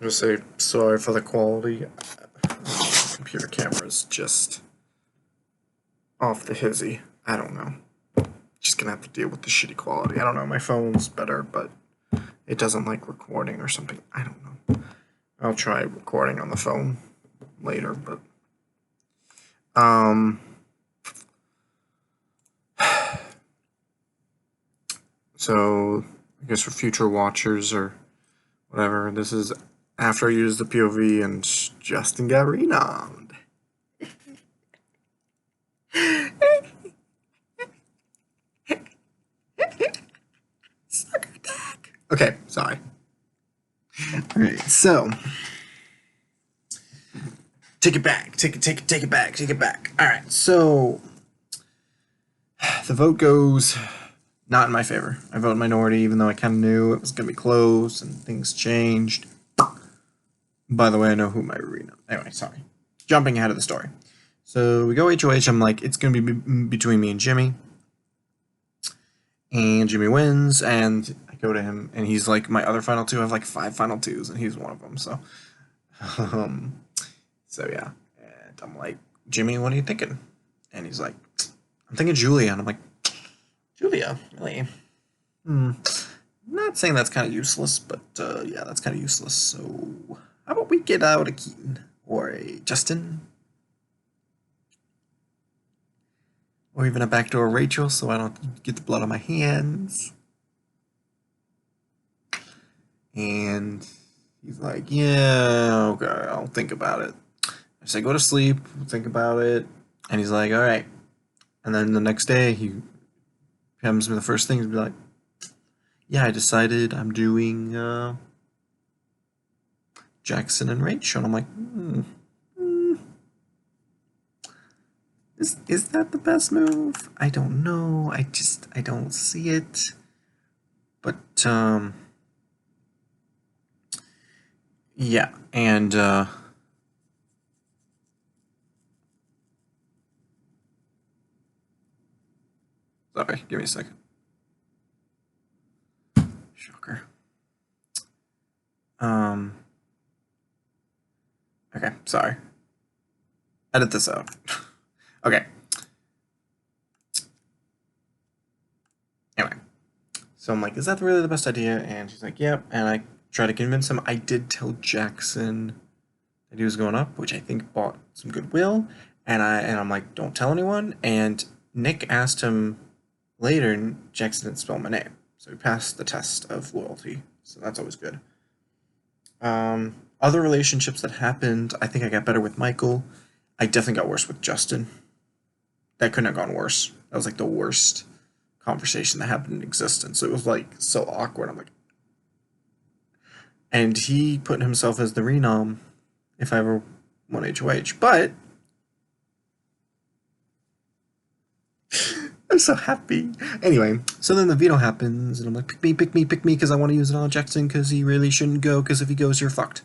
Just say sorry for the quality. Computer camera's just off the hizzy. I don't know. Just gonna have to deal with the shitty quality. I don't know. My phone's better, but it doesn't like recording or something. I don't know. I'll try recording on the phone later, but so I guess for future watchers or whatever, this is after I used the POV and Justin got renowned. Sucker attack. Okay, sorry. Alright, so take it back. Take it back. Alright, so the vote goes not in my favor. I vote minority, even though I kind of knew it was going to be close and things changed. By the way, I know who my renowned. Anyway, sorry. Jumping ahead of the story. So we go HOH. I'm like, it's going to be between me and Jimmy. And Jimmy wins, and I go to him, and he's like, my other final two. I have like 5 final twos, and he's one of them. So, so yeah. And I'm like, Jimmy, what are you thinking? And he's like, I'm thinking Julia. And I'm like, Julia, really? Not saying that's kind of useless, but yeah, that's kind of useless. So, how about we get out a Keaton or a Justin? Or even a backdoor Rachel, so I don't get the blood on my hands. And he's like, yeah, okay, I'll think about it. I say, go to sleep, think about it. And he's like, all right. And then the next day, he comes with the first thing, he'd be like, yeah, I decided I'm doing Jackson and Rachel. And I'm like, Is that the best move? I don't know. I don't see it. But, yeah, and, sorry, give me a second. Shocker. Okay, sorry. Edit this out. Okay. Anyway, so I'm like, is that really the best idea? And she's like, yep. And I try to convince him. I did tell Jackson that he was going up, which I think bought some goodwill. And I'm like, don't tell anyone. And Nick asked him later, and Jackson didn't spell my name, so he passed the test of loyalty. So that's always good. Other relationships that happened, I think I got better with Michael. I definitely got worse with Justin. That couldn't have gone worse. That was like the worst conversation that happened in existence. It was like so awkward. I'm like, and he put himself as the renom if I ever won HOH. But I'm so happy. Anyway, so then the veto happens, and I'm like, pick me, because I want to use it on Jackson, because he really shouldn't go, because if he goes, you're fucked.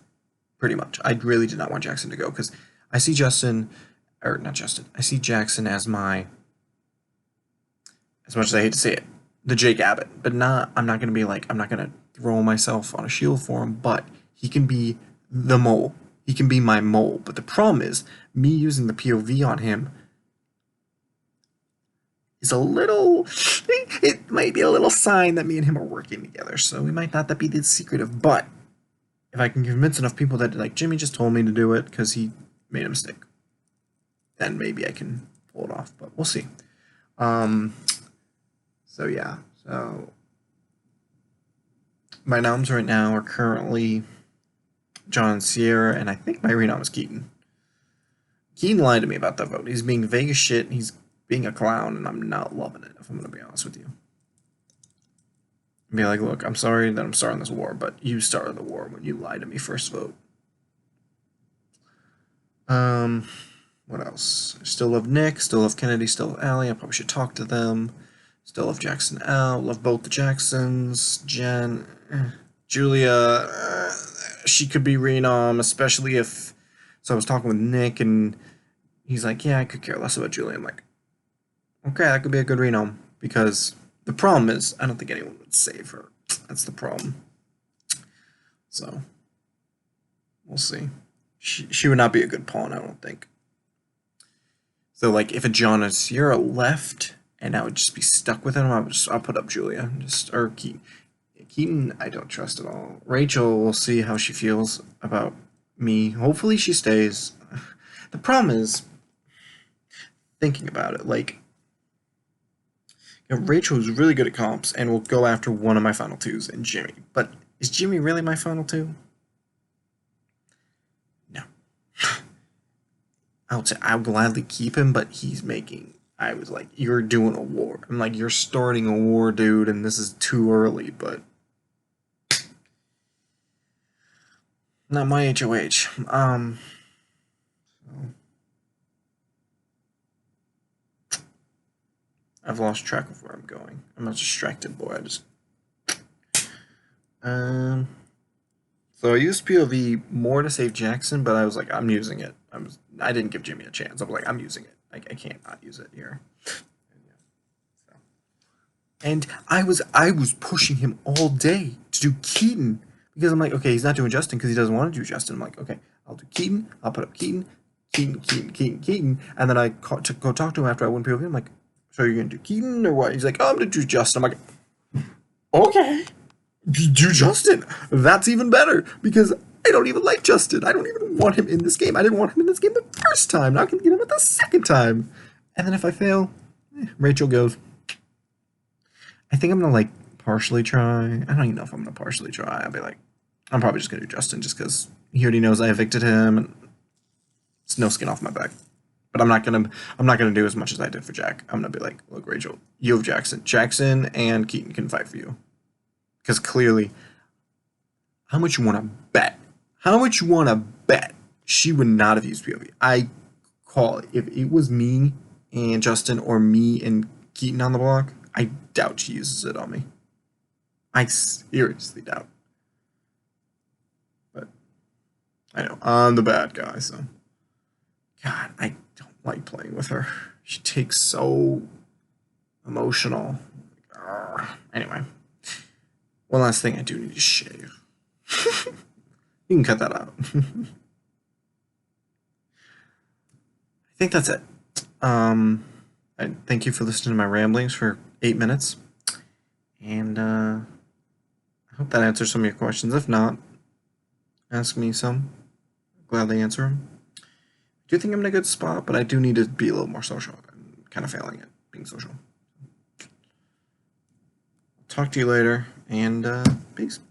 Pretty much. I really did not want Jackson to go, because I see Justin, or not Justin, I see Jackson as my, as much as I hate to say it, the Jake Abbott. But I'm not going to be like, I'm not going to throw myself on a shield for him, but he can be the mole. He can be my mole. But the problem is, me using the POV on him is a little, it might be a little sign that me and him are working together. So we might not be the secretive, but if I can convince enough people that like Jimmy just told me to do it because he made a mistake, then maybe I can pull it off. But we'll see. So yeah. So my noms right now are currently John and Sierra, and I think my renom is Keaton. Keaton lied to me about that vote. He's being Vegas shit. He's being a clown, and I'm not loving it, if I'm going to be honest with you. Be like, look, I'm sorry that I'm starting this war, but you started the war when you lied to me first vote. What else? I still love Nick, still love Kennedy, still love Allie. I probably should talk to them. Still love Jackson L. Love both the Jacksons. Jen, Julia, she could be renom, especially if. So I was talking with Nick, and he's like, yeah, I could care less about Julia. I'm like, okay, that could be a good renom, because the problem is, I don't think anyone would save her. That's the problem. So, We'll see. She would not be a good pawn, I don't think. So like if a John or Sierra left and I would just be stuck with him, I'll put up Julia. Or Keaton. Keaton, I don't trust at all. Rachel, we'll see how she feels about me. Hopefully she stays. The problem is thinking about it, like Rachel is really good at comps and will go after one of my final twos and Jimmy. But is Jimmy really my final two? No. I'll gladly keep him, but he's making. I was like, you're doing a war. I'm like, you're starting a war, dude, and this is too early, but not my HOH. I've lost track of where I'm going. I'm a distracted boy. So I used POV more to save Jackson, but I was like, I'm using it. I didn't give Jimmy a chance. I'm like, I'm using it. I can't not use it here. And I was pushing him all day to do Keaton because I'm like, okay, he's not doing Justin because he doesn't want to do Justin. I'm like, okay, I'll do Keaton. I'll put up Keaton, and then I to go talk to him after I win POV. I'm like, so you're gonna do Keaton or what? He's like, oh, I'm gonna do Justin. I'm like, okay, do Justin. That's even better because I don't even like Justin. I don't even want him in this game. I didn't want him in this game the first time. Now I can get him at the second time. And then if I fail, Rachel goes. I think I'm gonna like partially try. I don't even know if I'm gonna partially try. I'll be like, I'm probably just gonna do Justin just because he already knows I evicted him and it's no skin off my back. But I'm not gonna do as much as I did for Jack. I'm gonna be like, look, Rachel, you have Jackson. Jackson and Keaton can fight for you. Because clearly, how much you wanna bet? How much you wanna bet she would not have used POV? I call it. If it was me and Justin or me and Keaton on the block, I doubt she uses it on me. I seriously doubt. But I know I'm the bad guy, so God, I don't like playing with her. She takes so emotional. Anyway, one last thing I do need to shave. You can cut that out. I think that's it. I thank you for listening to my ramblings for 8 minutes. And I hope that answers some of your questions. If not, ask me some. I'll gladly answer them. I do think I'm in a good spot, but I do need to be a little more social. I'm kind of failing at being social. Talk to you later, and peace.